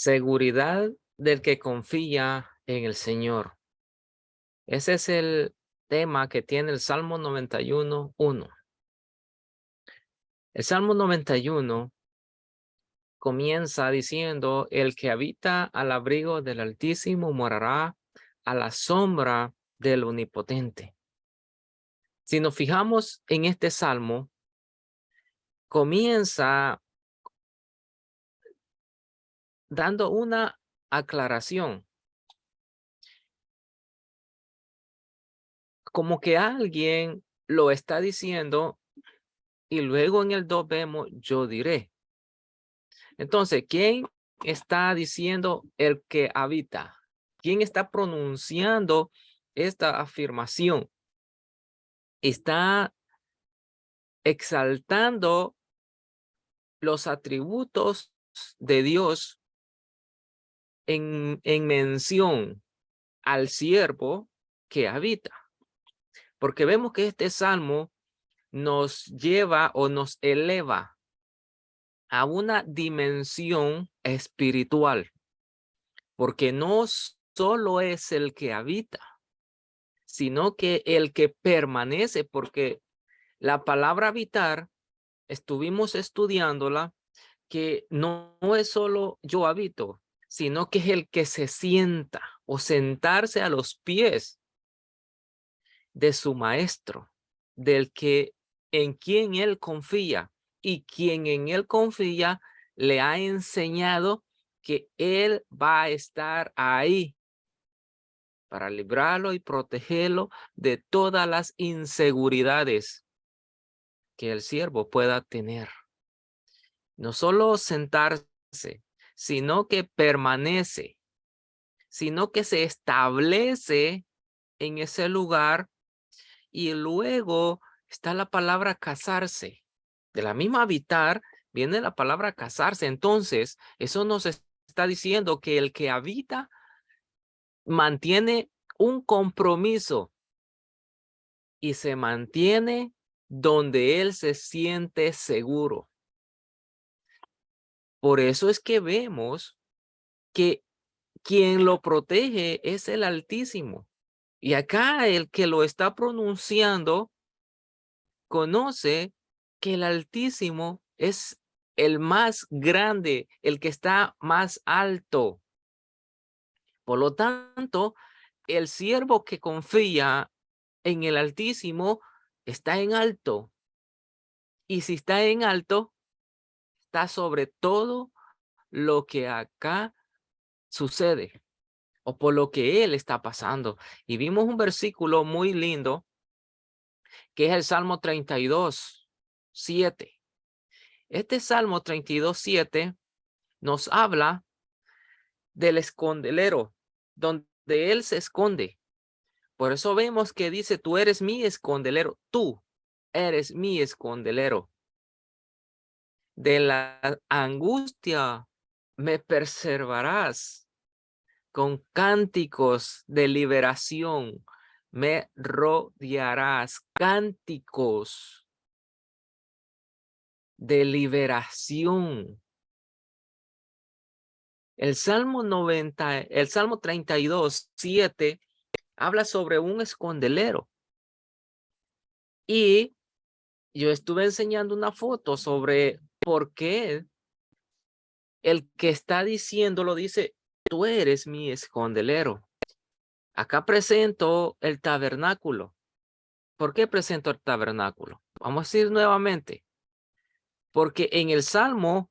Seguridad del que confía en el Señor. Ese es el tema que tiene el Salmo 91:1. El Salmo 91 comienza diciendo: el que habita al abrigo del Altísimo morará a la sombra del Omnipotente. Si nos fijamos en este salmo, comienza dando una aclaración, como que alguien lo está diciendo, y luego en el 2 vemos: yo diré. Entonces, ¿quién está diciendo el que habita? ¿Quién está pronunciando esta afirmación? Está exaltando los atributos de Dios en mención al siervo que habita. Porque vemos que este salmo nos lleva o nos eleva a una dimensión espiritual, porque no solo es el que habita, sino que el que permanece, porque la palabra habitar, estuvimos estudiándola, que no es solo yo habito, sino que es el que se sienta o sentarse a los pies de su maestro, del que en quien él confía, y quien en él confía le ha enseñado que él va a estar ahí para librarlo y protegerlo de todas las inseguridades que el siervo pueda tener. No solo sentarse, sino que permanece, sino que se establece en ese lugar. Y luego está la palabra casarse. De la misma habitar viene la palabra casarse. Entonces, eso nos está diciendo que el que habita mantiene un compromiso y se mantiene donde él se siente seguro. Por eso es que vemos que quien lo protege es el Altísimo. Y acá el que lo está pronunciando conoce que el Altísimo es el más grande, el que está más alto. Por lo tanto, el siervo que confía en el Altísimo está en alto. Y si está en alto, está sobre todo lo que acá sucede o por lo que él está pasando. Y vimos un versículo muy lindo que es el Salmo 32:7. Este Salmo 32:7 nos habla del escondelero, donde él se esconde. Por eso vemos que dice: tú eres mi escondelero, tú eres mi escondelero. De la angustia me preservarás, con cánticos de liberación me rodearás. Cánticos de liberación. El Salmo 32:7 habla sobre un escondelero. Y yo estuve enseñando una foto sobre por qué el que está diciéndolo dice: tú eres mi escondelero. Acá presento el tabernáculo. ¿Por qué presento el tabernáculo? Vamos a decir nuevamente. Porque en el Salmo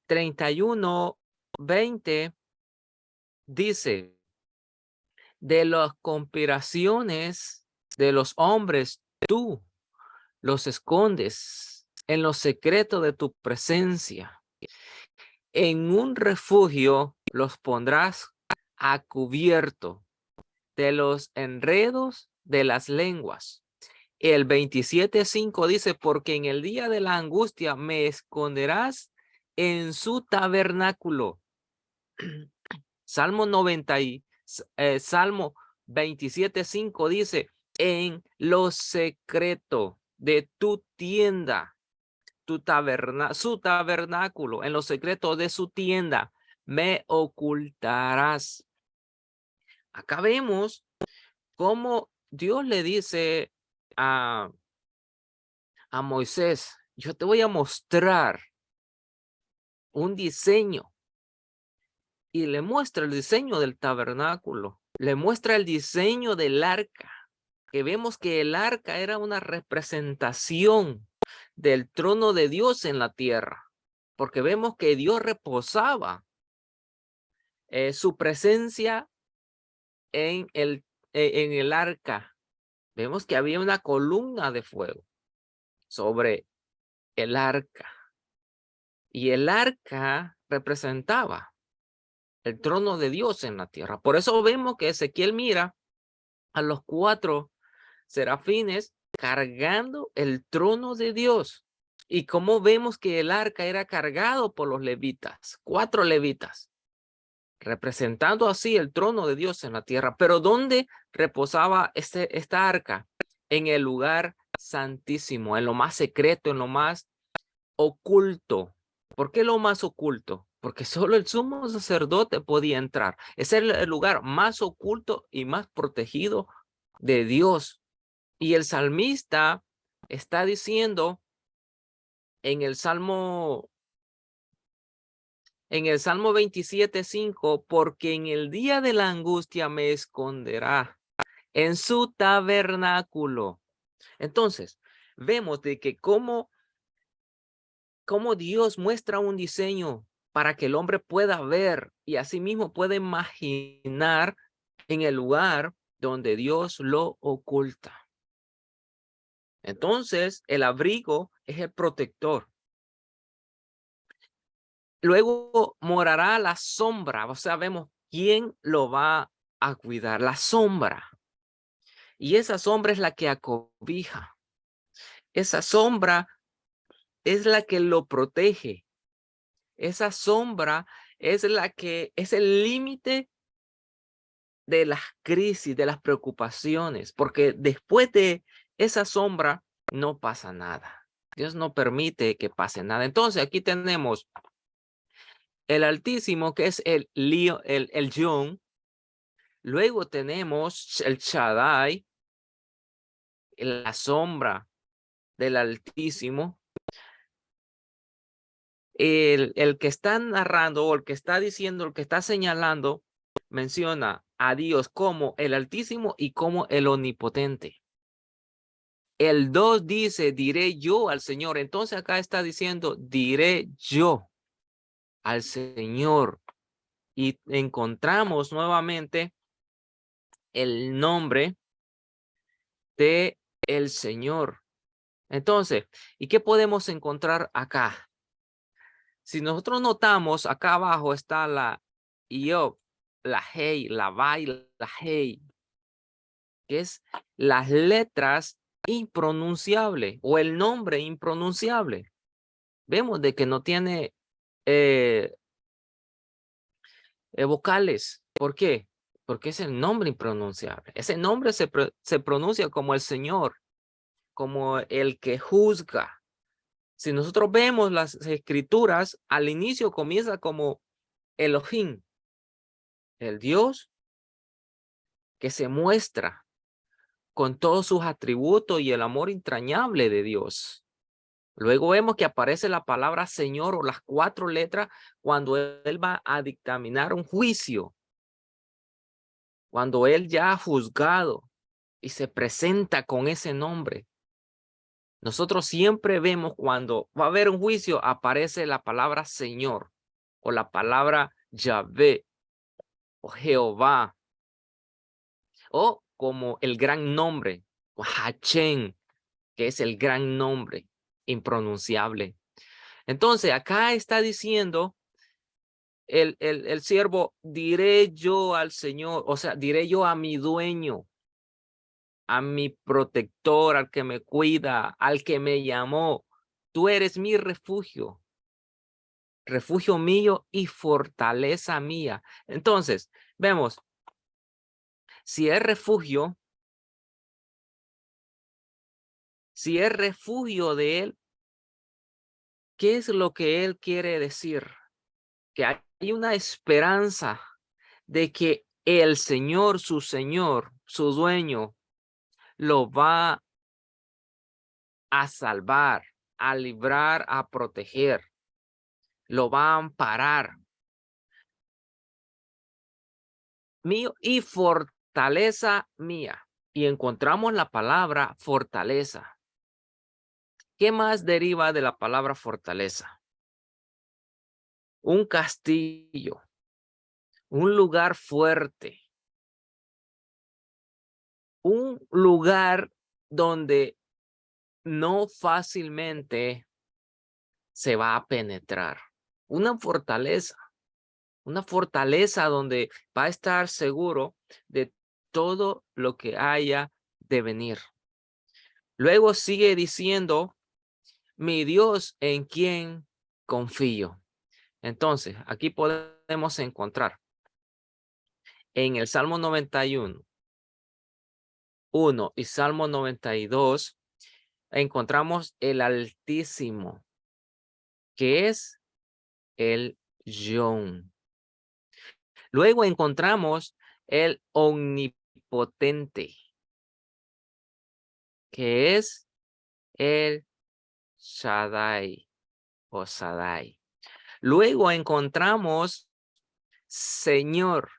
31:20 dice: de las conspiraciones de los hombres, tú los escondes en los secretos de tu presencia. En un refugio los pondrás a cubierto de los enredos de las lenguas. El 27:5 dice: porque en el día de la angustia me esconderás en su tabernáculo. Salmo 27:5 dice: en lo secreto de tu tienda su tabernáculo, en los secretos de su tienda, me ocultarás. Acá vemos cómo Dios le dice a Moisés, yo te voy a mostrar un diseño, y le muestra el diseño del tabernáculo, le muestra el diseño del arca, que vemos que el arca era una representación del trono de Dios en la tierra, porque vemos que Dios reposaba su presencia en el arca. Vemos que había una columna de fuego sobre el arca, y el arca representaba el trono de Dios en la tierra. Por eso vemos que Ezequiel mira a los 4 serafines cargando el trono de Dios. Y como vemos que el arca era cargado por los levitas, 4 levitas, representando así el trono de Dios en la tierra. Pero ¿dónde reposaba esta arca? En el lugar santísimo, en lo más secreto, en lo más oculto. ¿Por qué lo más oculto? Porque solo el sumo sacerdote podía entrar. Es el lugar más oculto y más protegido de Dios. Y el salmista está diciendo en el Salmo 27:5, porque en el día de la angustia me esconderá en su tabernáculo. Entonces, vemos de que cómo Dios muestra un diseño para que el hombre pueda ver y asimismo pueda imaginar en el lugar donde Dios lo oculta. Entonces, el abrigo es el protector. Luego morará la sombra, o sea, vemos quién lo va a cuidar, la sombra. Y esa sombra es la que acobija. Esa sombra es la que lo protege. Esa sombra es la que es el límite de las crisis, de las preocupaciones, porque después de esa sombra no pasa nada. Dios no permite que pase nada. Entonces aquí tenemos el Altísimo, que es el Yon. Luego tenemos el Shaddai, la sombra del Altísimo. El que está narrando o el que está diciendo, el que está señalando, menciona a Dios como el Altísimo y como el Omnipotente. El 2 dice, diré yo al Señor. Entonces acá está diciendo, diré yo al Señor. Y encontramos nuevamente el nombre de el Señor. Entonces, ¿y qué podemos encontrar acá? Si nosotros notamos, acá abajo está la Iob, la Hei, la Vai, la Hei, que es las letras impronunciables o el nombre impronunciable. Vemos de que no tiene vocales. ¿Por qué? Porque es el nombre impronunciable. Ese nombre se pronuncia como el Señor, como el que juzga. Si nosotros vemos las escrituras, al inicio comienza como Elohim, el Dios que se muestra con todos sus atributos y el amor entrañable de Dios. Luego vemos que aparece la palabra Señor o las 4 letras cuando Él va a dictaminar un juicio, cuando Él ya ha juzgado y se presenta con ese nombre. Nosotros siempre vemos cuando va a haber un juicio, aparece la palabra Señor o la palabra Yahvé o Jehová o como el gran nombre, o Hachén, que es el gran nombre impronunciable. Entonces acá está diciendo el siervo, diré yo al Señor, o sea, diré yo a mi dueño, a mi protector, al que me cuida, al que me llamó, tú eres mi refugio mío y fortaleza mía. Entonces, vemos, si es refugio de él, ¿Qué es lo que él quiere decir? Que hay una esperanza de que el Señor, su dueño, lo va a salvar, a librar, a proteger, lo va a amparar. Mío y fortaleza mía. Y encontramos la palabra fortaleza. ¿Qué más deriva de la palabra fortaleza? Un castillo, un lugar fuerte, un lugar donde no fácilmente se va a penetrar. Una fortaleza donde va a estar seguro de todo lo que haya de venir. Luego sigue diciendo, mi Dios en quien confío. Entonces, aquí podemos encontrar en el Salmo 91, 1 y Salmo 92, encontramos el Altísimo, que es el Yon. Luego encontramos el Omnipotente, que es el Shaddai o Shaddai. Luego encontramos Señor,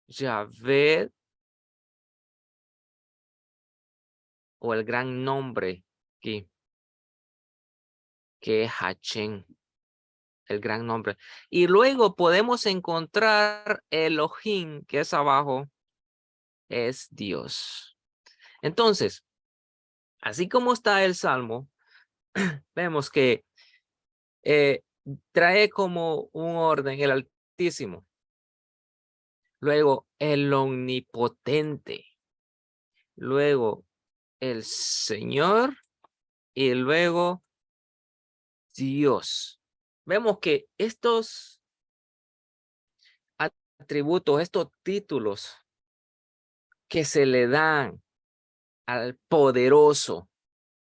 Yahvé o el gran nombre aquí, que es Hachén, el gran nombre. Y luego podemos encontrar Elohim, que es abajo, es Dios. Entonces, así como está el Salmo, vemos que trae como un orden el Altísimo. Luego el Omnipotente. Luego el Señor y luego Dios. Vemos que estos atributos, estos títulos que se le dan al poderoso,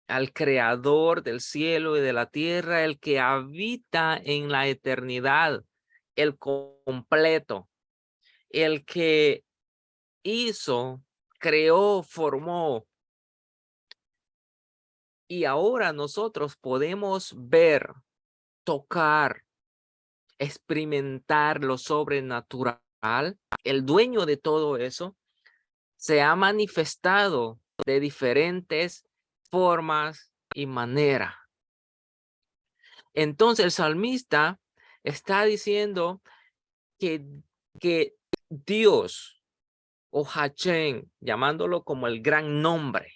al creador del cielo y de la tierra, el que habita en la eternidad, el completo, el que hizo, creó, formó. Y ahora nosotros podemos ver, tocar, experimentar lo sobrenatural. El dueño de todo eso se ha manifestado de diferentes formas y maneras. Entonces el salmista está diciendo que Dios o Hachén, llamándolo como el gran nombre,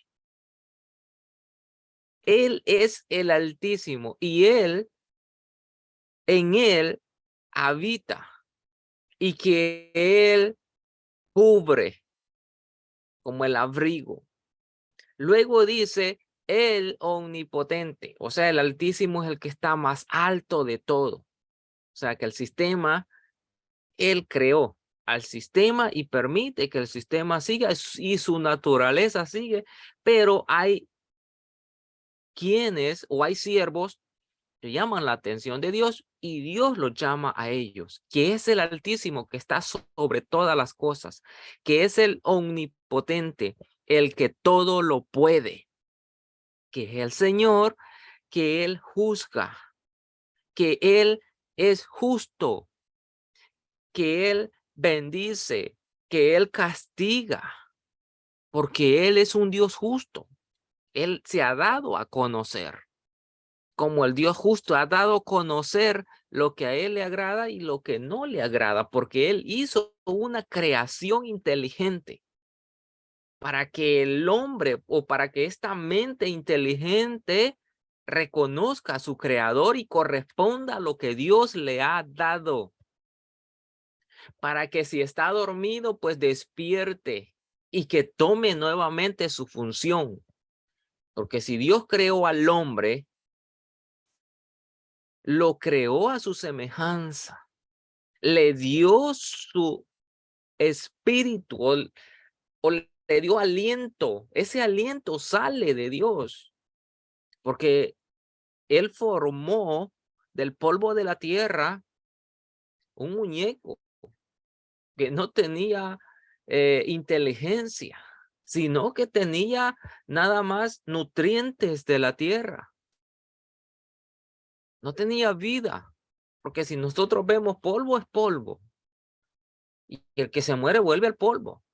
él es el Altísimo y en él habita y que él cubre como el abrigo. Luego dice el omnipotente, o sea, el Altísimo es el que está más alto de todo. O sea, que el sistema, él creó al sistema y permite que el sistema siga y su naturaleza sigue, pero hay quienes o hay siervos que llaman la atención de Dios y Dios los llama a ellos, que es el Altísimo que está sobre todas las cosas, que es el omnipotente, el que todo lo puede, que es el Señor, que Él juzga, que Él es justo, que Él bendice, que Él castiga, porque Él es un Dios justo. Él se ha dado a conocer. Como el Dios justo ha dado a conocer lo que a él le agrada y lo que no le agrada, porque él hizo una creación inteligente para que el hombre o para que esta mente inteligente reconozca a su creador y corresponda a lo que Dios le ha dado, para que si está dormido, pues despierte y que tome nuevamente su función. Porque si Dios creó al hombre, lo creó a su semejanza, le dio su espíritu o le dio aliento. Ese aliento sale de Dios, porque Él formó del polvo de la tierra un muñeco que no tenía inteligencia, sino que tenía nada más nutrientes de la tierra. No tenía vida, porque si nosotros vemos polvo es polvo, y el que se muere vuelve al polvo,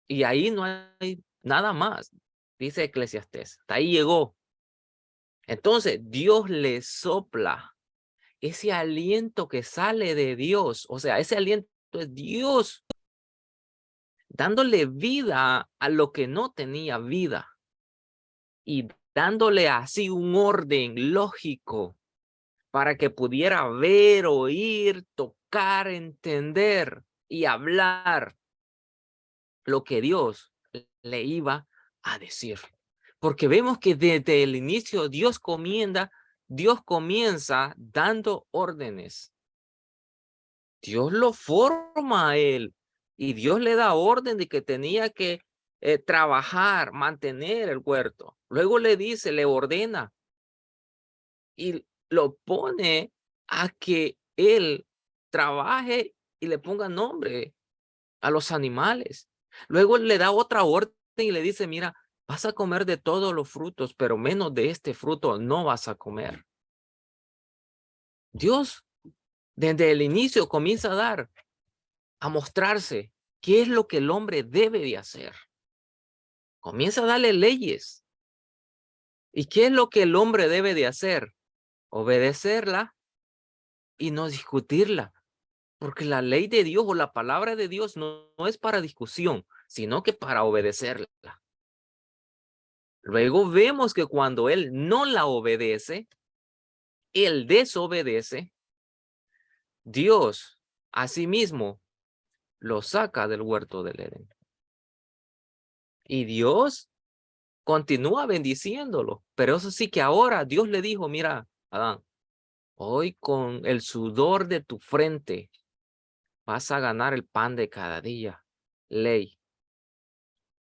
y ahí no hay nada más, dice Eclesiastés. Hasta ahí llegó. Entonces Dios le sopla ese aliento que sale de Dios, o sea, ese aliento es Dios dándole vida a lo que no tenía vida y dándole así un orden lógico para que pudiera ver, oír, tocar, entender y hablar lo que Dios le iba a decir. Porque vemos que desde el inicio Dios comienza dando órdenes. Dios lo forma a él y Dios le da orden de que tenía que trabajar, mantener el huerto. Luego le dice, le ordena y lo pone a que él trabaje y le ponga nombre a los animales. Luego le da otra orden y le dice, mira, vas a comer de todos los frutos, pero menos de este fruto no vas a comer. Dios desde el inicio comienza a mostrarse qué es lo que el hombre debe de hacer. Comienza a darle leyes. ¿Y qué es lo que el hombre debe de hacer? Obedecerla y no discutirla. Porque la ley de Dios o la palabra de Dios no es para discusión, sino que para obedecerla. Luego vemos que cuando él no la obedece, él desobedece, Dios asimismo lo saca del huerto del Edén. Y Dios continúa bendiciéndolo. Pero eso sí que ahora Dios le dijo, mira, Adán, hoy con el sudor de tu frente vas a ganar el pan de cada día. Ley,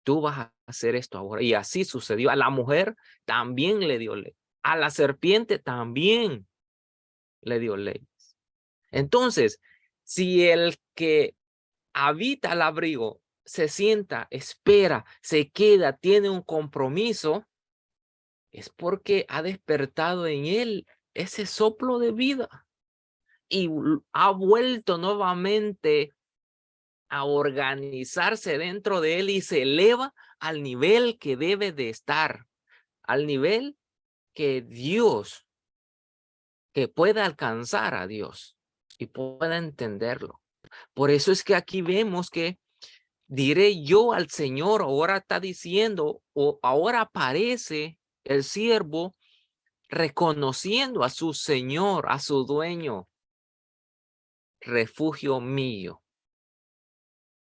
tú vas a hacer esto ahora. Y así sucedió. A la mujer también le dio ley. A la serpiente también le dio ley. Entonces, si el que habita el abrigo se sienta, espera, se queda, tiene un compromiso, es porque ha despertado en él ese soplo de vida y ha vuelto nuevamente a organizarse dentro de él y se eleva al nivel que debe de estar, al nivel que Dios, que pueda alcanzar a Dios y pueda entenderlo. Por eso es que aquí vemos que diré yo al Señor, ahora está diciendo, o ahora aparece el siervo reconociendo a su Señor, a su dueño, refugio mío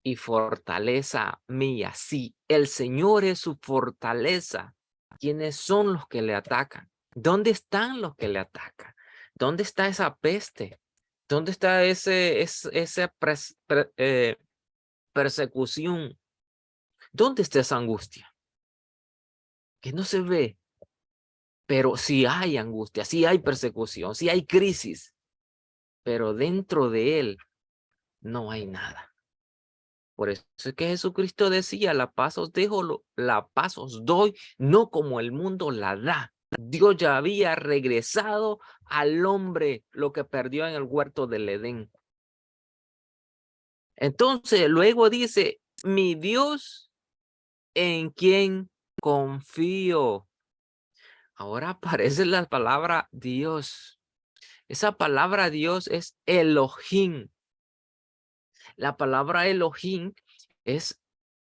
y fortaleza mía. Sí, el Señor es su fortaleza. ¿Quiénes son los que le atacan? ¿Dónde están los que le atacan? ¿Dónde está esa peste? ¿Dónde está esa persecución? ¿Dónde está esa angustia? Que no se ve, pero sí hay angustia, sí hay persecución, sí hay crisis, pero dentro de él no hay nada. Por eso es que Jesucristo decía, la paz os dejo, la paz os doy, no como el mundo la da. Dios ya había regresado al hombre lo que perdió en el huerto del Edén. Entonces luego dice, mi Dios en quien confío. Ahora aparece la palabra Dios. Esa palabra Dios es Elohim. La palabra Elohim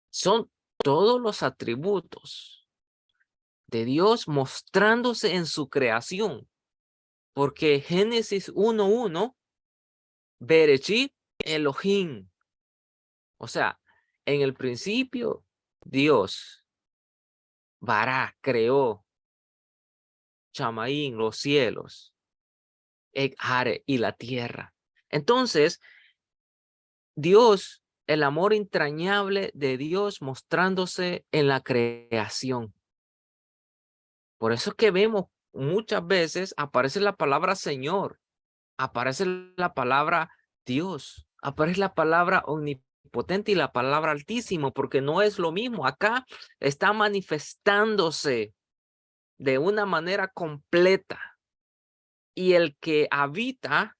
son todos los atributos de Dios mostrándose en su creación. Porque Génesis 1:1, Bereshit Elohim. O sea, en el principio Dios, Bará, creó Chamaín, los cielos, Hare y la tierra. Entonces, Dios, el amor entrañable de Dios mostrándose en la creación. Por eso es que vemos muchas veces aparece la palabra Señor, aparece la palabra Dios, aparece la palabra omnipotente y la palabra altísimo, porque no es lo mismo. Acá está manifestándose de una manera completa. Y el que habita,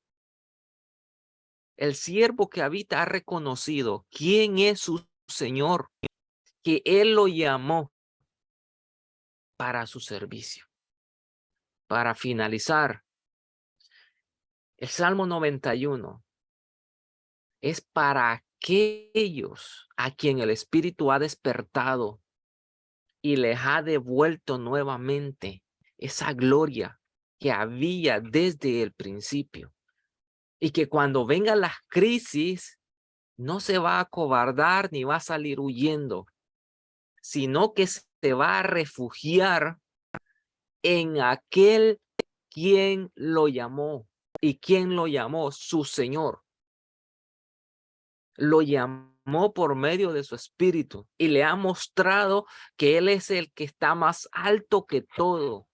el siervo que habita ha reconocido quién es su Señor, que Él lo llamó para su servicio. Para finalizar, el Salmo 91 es para aquellos a quien el Espíritu ha despertado y les ha devuelto nuevamente esa gloria que había desde el principio. Y que cuando vengan las crisis, no se va a acobardar ni va a salir huyendo, sino que se va a refugiar en aquel quien lo llamó. ¿Y quién lo llamó? Su Señor. Lo llamó por medio de su espíritu y le ha mostrado que Él es el que está más alto que todo,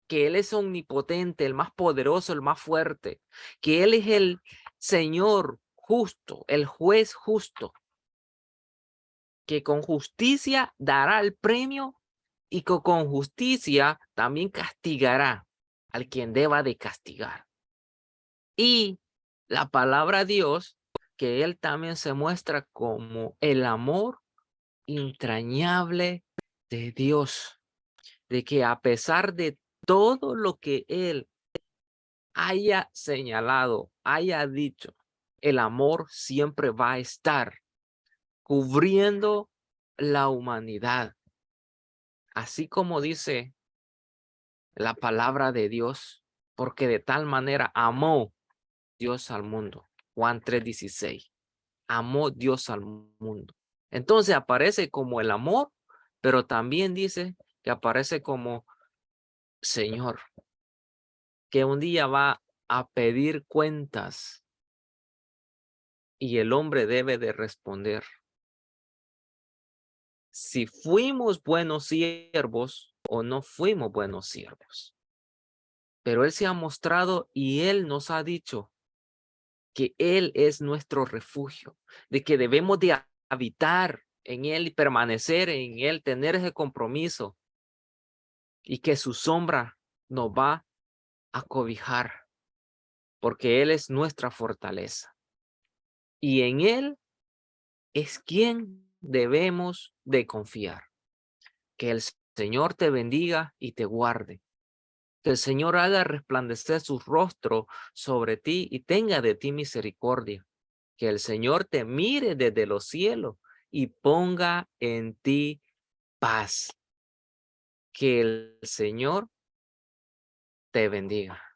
que Él es omnipotente, el más poderoso, el más fuerte, que Él es el Señor justo, el juez justo, que con justicia dará el premio y que con justicia también castigará al quien deba de castigar. Y la palabra de Dios, que Él también se muestra como el amor entrañable de Dios, de que a pesar de todo lo que Él haya señalado, haya dicho, el amor siempre va a estar cubriendo la humanidad. Así como dice la palabra de Dios, porque de tal manera amó Dios al mundo. Juan 3:16. Amó Dios al mundo. Entonces aparece como el amor, pero también dice que aparece como Señor, que un día va a pedir cuentas y el hombre debe de responder. Si fuimos buenos siervos o no fuimos buenos siervos. Pero Él se ha mostrado y Él nos ha dicho que Él es nuestro refugio, de que debemos de habitar en Él y permanecer en Él, tener ese compromiso y que su sombra nos va a cobijar, porque Él es nuestra fortaleza. Y en Él es quien debemos de confiar. Que el Señor te bendiga y te guarde. Que el Señor haga resplandecer su rostro sobre ti y tenga de ti misericordia. Que el Señor te mire desde los cielos y ponga en ti paz. Que el Señor te bendiga.